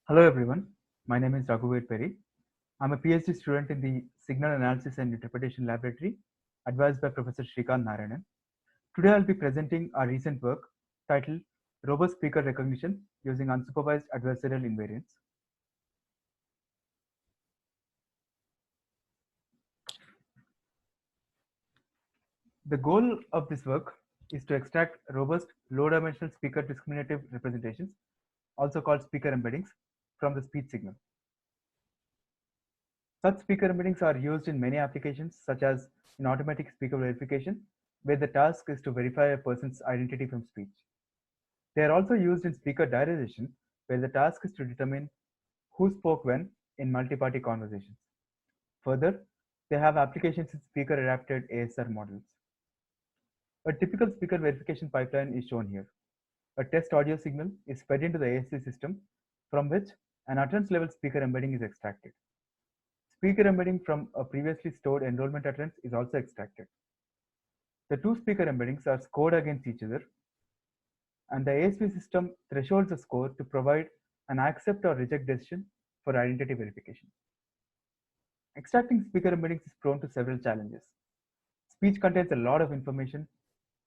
Hello everyone, my name is Raghuveer Peri. I'm a PhD student in the Signal Analysis and Interpretation Laboratory, advised by Professor Shrikanth Narayanan. Today I'll be presenting our recent work titled Robust Speaker Recognition Using Unsupervised Adversarial Invariance. The goal of this work is to extract robust low-dimensional speaker discriminative representations, also called speaker embeddings, from the speech signal. Such speaker embeddings are used in many applications, such as in automatic speaker verification, where the task is to verify a person's identity from speech. They are also used in speaker diarization, where the task is to determine who spoke when in multi-party conversations. Further, they have applications in speaker-adapted ASR models. A typical speaker verification pipeline is shown here. A test audio signal is fed into the ASC system, from which an utterance-level speaker embedding is extracted. Speaker embedding from a previously stored enrollment utterance is also extracted. The two speaker embeddings are scored against each other, and the ASP system thresholds the score to provide an accept or reject decision for identity verification. Extracting speaker embeddings is prone to several challenges. Speech contains a lot of information,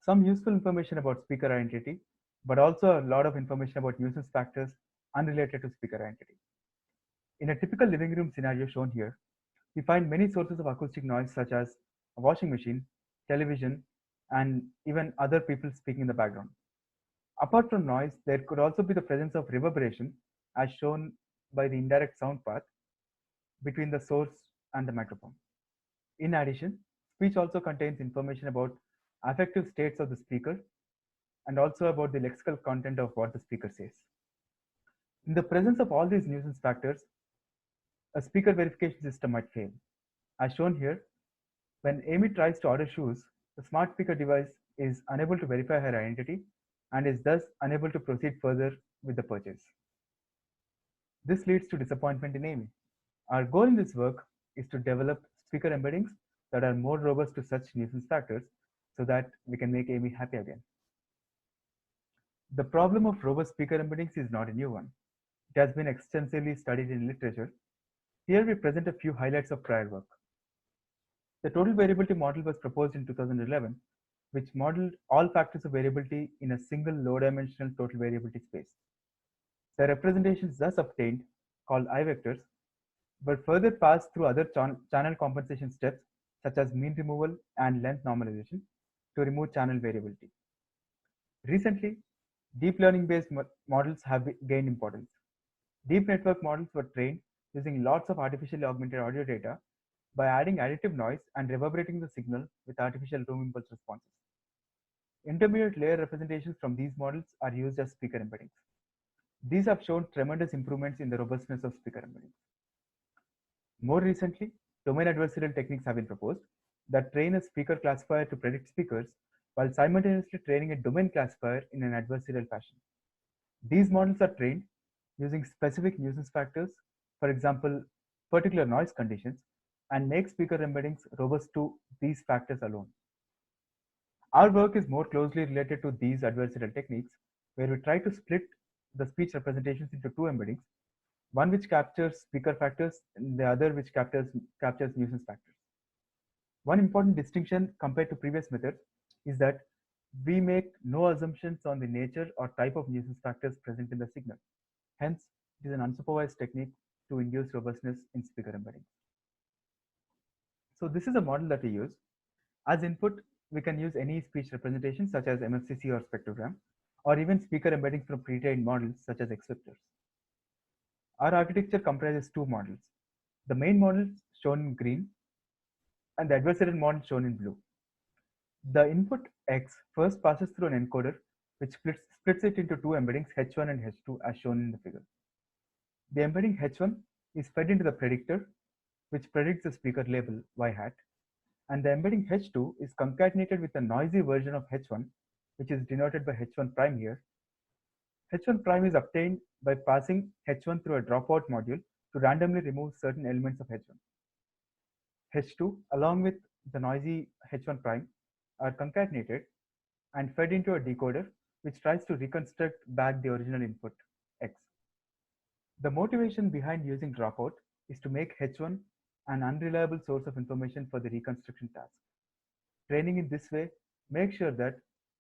some useful information about speaker identity, but also a lot of information about nuisance factors unrelated to speaker identity. In a typical living room scenario shown here, we find many sources of acoustic noise such as a washing machine, television, and even other people speaking in the background. Apart from noise, there could also be the presence of reverberation as shown by the indirect sound path between the source and the microphone. In addition, speech also contains information about affective states of the speaker and also about the lexical content of what the speaker says. In the presence of all these nuisance factors, a speaker verification system might fail. As shown here, when Amy tries to order shoes, the smart speaker device is unable to verify her identity and is thus unable to proceed further with the purchase. This leads to disappointment in Amy. Our goal in this work is to develop speaker embeddings that are more robust to such nuisance factors so that we can make Amy happy again. The problem of robust speaker embeddings is not a new one. It has been extensively studied in literature. Here we present a few highlights of prior work. The total variability model was proposed in 2011, which modeled all factors of variability in a single low-dimensional total variability space. The representations thus obtained, called I-vectors, were further passed through other channel compensation steps such as mean removal and length normalization to remove channel variability. Recently, deep learning-based models have gained importance. Deep network models were trained using lots of artificially augmented audio data by adding additive noise and reverberating the signal with artificial room impulse responses. Intermediate layer representations from these models are used as speaker embeddings. These have shown tremendous improvements in the robustness of speaker embeddings. More recently, domain adversarial techniques have been proposed that train a speaker classifier to predict speakers while simultaneously training a domain classifier in an adversarial fashion. These models are trained using specific nuisance factors, for example, particular noise conditions, and make speaker embeddings robust to these factors alone. Our work is more closely related to these adversarial techniques, where we try to split the speech representations into two embeddings, one which captures speaker factors and the other which captures nuisance factors. One important distinction compared to previous methods is that we make no assumptions on the nature or type of nuisance factors present in the signal. Hence, it is an unsupervised technique to induce robustness in speaker embedding. So this is a model that we use. As input, we can use any speech representation such as MFCC or spectrogram, or even speaker embeddings from pre-trained models such as X-vectors. Our architecture comprises two models. The main model shown in green and the adversarial model shown in blue. The input X first passes through an encoder which splits it into two embeddings H1 and H2 as shown in the figure. The embedding H1 is fed into the predictor which predicts the speaker label Y hat, and the embedding H2 is concatenated with a noisy version of H1 which is denoted by H1 prime here. H1 prime is obtained by passing H1 through a dropout module to randomly remove certain elements of H1. H2 along with the noisy H1 prime are concatenated and fed into a decoder which tries to reconstruct back the original input X. The motivation behind using dropout is to make H1 an unreliable source of information for the reconstruction task. Training in this way makes sure that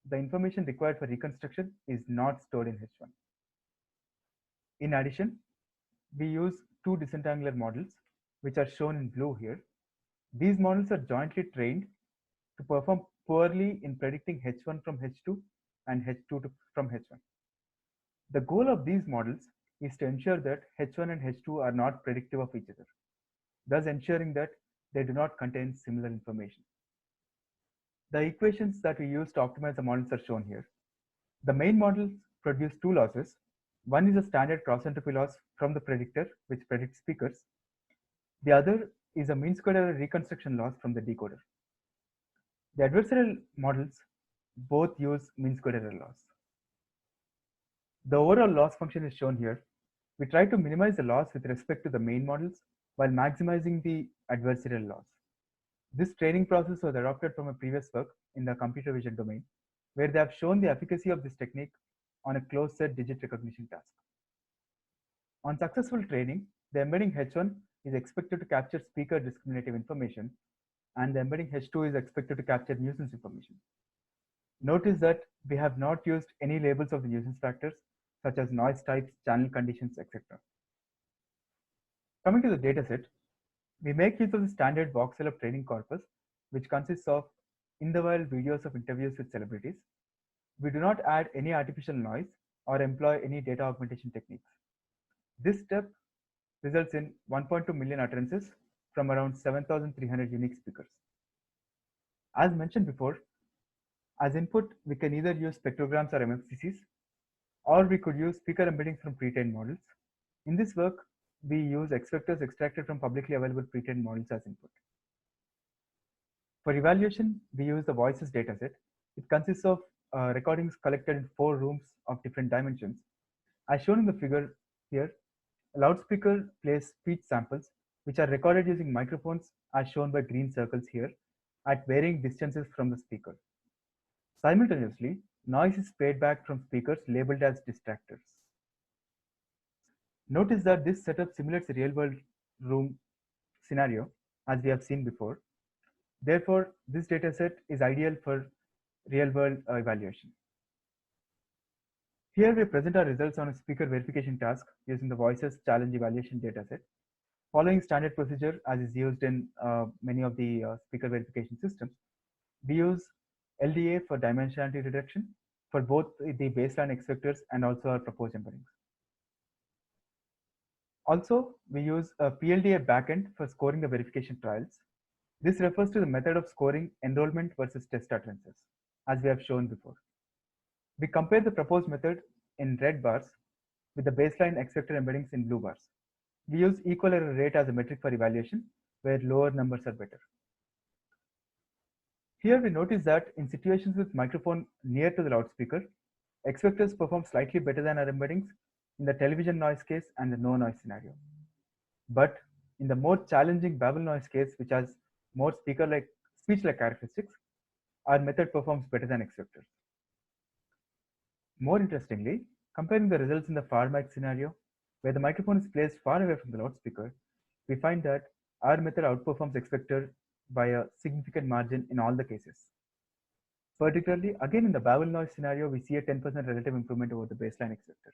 the information required for reconstruction is not stored in H1. In addition, we use two disentangler models, which are shown in blue here. These models are jointly trained to perform poorly in predicting H1 from H2 and H2 from H1. The goal of these models is to ensure that H1 and H2 are not predictive of each other, thus ensuring that they do not contain similar information. The equations that we use to optimize the models are shown here. The main models produce two losses. One is a standard cross-entropy loss from the predictor, which predicts speakers. The other is a mean squared error reconstruction loss from the decoder. The adversarial models both use mean squared error loss. The overall loss function is shown here. We try to minimize the loss with respect to the main models while maximizing the adversarial loss. This training process was adopted from a previous work in the computer vision domain, where they have shown the efficacy of this technique on a closed set digit recognition task. On successful training, the embedding H1 is expected to capture speaker discriminative information, and the embedding H2 is expected to capture nuisance information. Notice that we have not used any labels of the nuisance factors, such as noise types, channel conditions, etc. Coming to the dataset, we make use of the standard voxel training corpus, which consists of in-the-wild videos of interviews with celebrities. We do not add any artificial noise or employ any data augmentation techniques. This step results in 1.2 million utterances from around 7,300 unique speakers. As mentioned before, as input, we can either use spectrograms or MFCCs, or we could use speaker embeddings from pre-trained models. In this work, we use X vectors extracted from publicly available pre-trained models as input. For evaluation, we use the voices dataset. It consists of recordings collected in 4 rooms of different dimensions. As shown in the figure here, a loudspeaker plays speech samples, which are recorded using microphones as shown by green circles here at varying distances from the speaker. Simultaneously, noise is played back from speakers labeled as distractors. Notice that this setup simulates a real-world room scenario, as we have seen before. Therefore, this dataset is ideal for real-world evaluation. Here we present our results on a speaker verification task using the voices challenge evaluation dataset. Following standard procedure as is used in many of the speaker verification systems, we use LDA for dimensionality reduction for both the baseline X vectors and also our proposed embeddings. Also, we use a PLDA backend for scoring the verification trials. This refers to the method of scoring enrollment versus test utterances, as we have shown before. We compare the proposed method in red bars with the baseline X vector embeddings in blue bars. We use equal error rate as a metric for evaluation, where lower numbers are better. Here we notice that in situations with microphone near to the loudspeaker, X vectors perform slightly better than our embeddings in the television noise case and the no noise scenario. But in the more challenging babble noise case, which has more speech-like characteristics, our method performs better than X vectors. More interestingly, comparing the results in the far mic scenario, where the microphone is placed far away from the loudspeaker, we find that our method outperforms X vector by a significant margin in all the cases. Particularly, again in the babble noise scenario, we see a 10% relative improvement over the baseline X vector.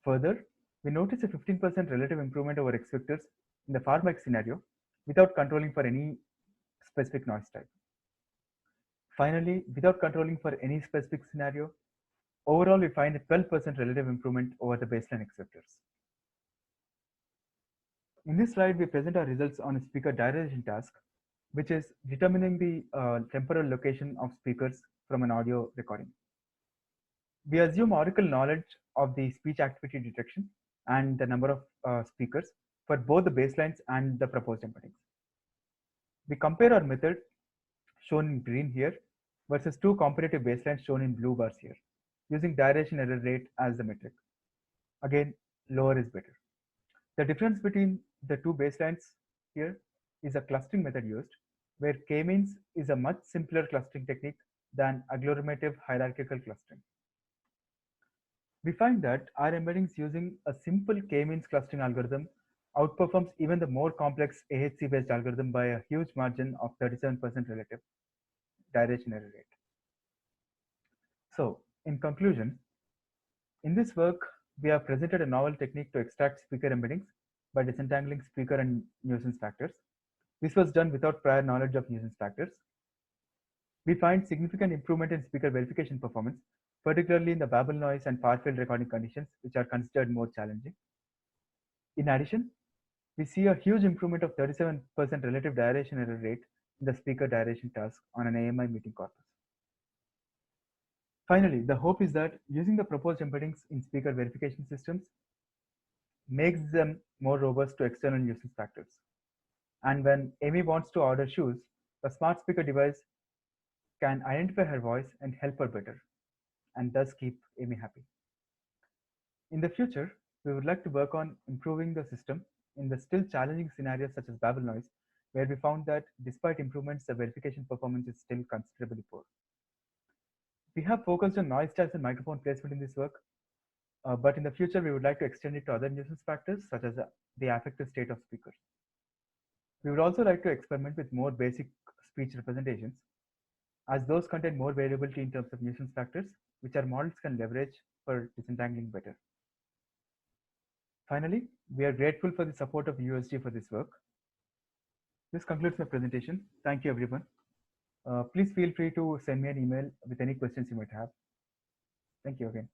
Further, we notice a 15% relative improvement over X vectors in the far mic scenario without controlling for any specific noise type. Finally, without controlling for any specific scenario, overall we find a 12% relative improvement over the baseline X vectors. In this slide, we present our results on a speaker diarization task, which is determining the temporal location of speakers from an audio recording. We assume oracle knowledge of the speech activity detection and the number of speakers for both the baselines and the proposed embeddings. We compare our method, shown in green here, versus 2 comparative baselines shown in blue bars here, using diarization error rate as the metric. Again, lower is better. The difference between the 2 baselines here is a clustering method used, where k-means is a much simpler clustering technique than agglomerative hierarchical clustering. We find that our embeddings using a simple k-means clustering algorithm outperforms even the more complex AHC-based algorithm by a huge margin of 37% relative direction error rate. So, in conclusion, in this work, we have presented a novel technique to extract speaker embeddings by disentangling speaker and nuisance factors. This was done without prior knowledge of nuisance factors. We find significant improvement in speaker verification performance, particularly in the babble noise and far field recording conditions, which are considered more challenging. In addition, we see a huge improvement of 37% relative direction error rate in the speaker direction task on an AMI meeting corpus. Finally, the hope is that using the proposed embeddings in speaker verification systems makes them more robust to external nuisance factors. And when Amy wants to order shoes, a smart speaker device can identify her voice and help her better, and thus keep Amy happy. In the future, we would like to work on improving the system in the still challenging scenarios such as babble noise, where we found that despite improvements, the verification performance is still considerably poor. We have focused on noise types and microphone placement in this work, but in the future, we would like to extend it to other nuisance factors such as the affective state of speakers. We would also like to experiment with more basic speech representations, as those contain more variability in terms of nuisance factors, which our models can leverage for disentangling better. Finally, we are grateful for the support of USG for this work. This concludes my presentation. Thank you, everyone. Please feel free to send me an email with any questions you might have. Thank you again.